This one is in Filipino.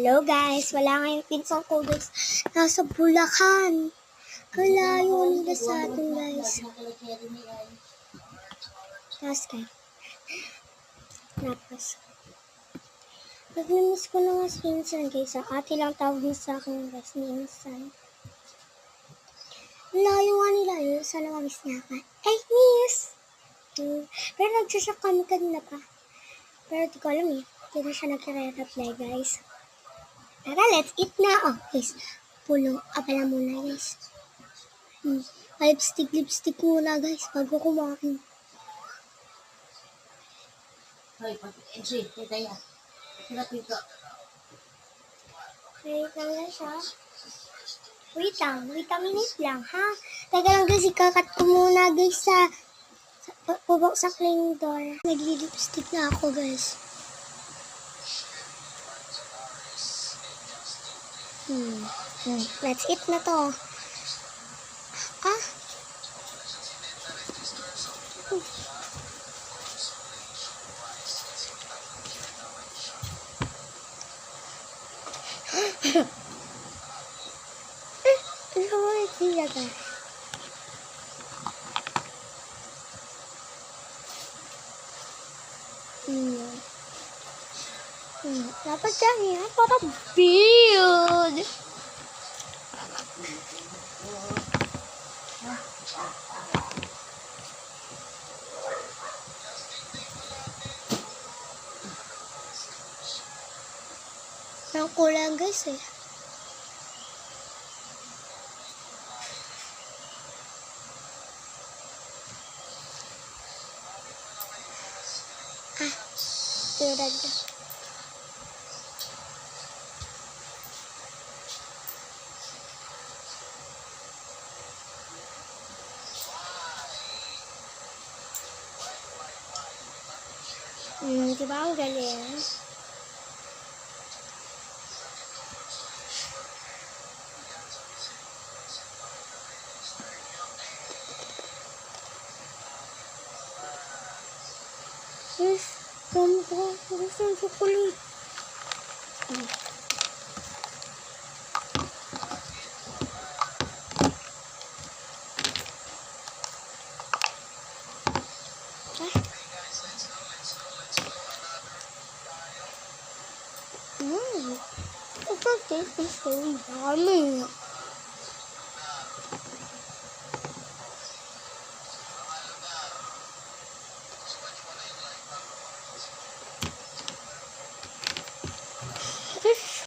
Hello guys, wala nga yung pinsan ko guys. Nasa Bulacan. Kalayo nila sa atin guys. Tapos. Nag-miss ko na nga si pinsan guys. Ate lang tawag niya sa akin guys ni pinsan. Layo nga nila yun. Sana mamiss niya ka. Ay, miss! Pero nagsasak kami kanina pa. Pero di ko alam eh. Hindi na siya nagre-reply guys. Tara, let's eat na. Oh, guys. Pulong abala muna, guys. Lipstick muna, guys. Bago kumain. Hoy, pag-entry. Tita yan. Hirap ito. Wait lang siya. Wait lang. Wait a minute lang, ha? Teka lang, guys. Ikakat ko muna, guys, sa pabaksak lang yung door. Nagli-lipstick na ako, guys. Let's eat na to. Ano mo sila ka? Dapat dyan yan para build. Ang kulang guys eh. Tulad na. Diba ang galing? Yes, gusto ng chocolate. It's so tasty, so yummy.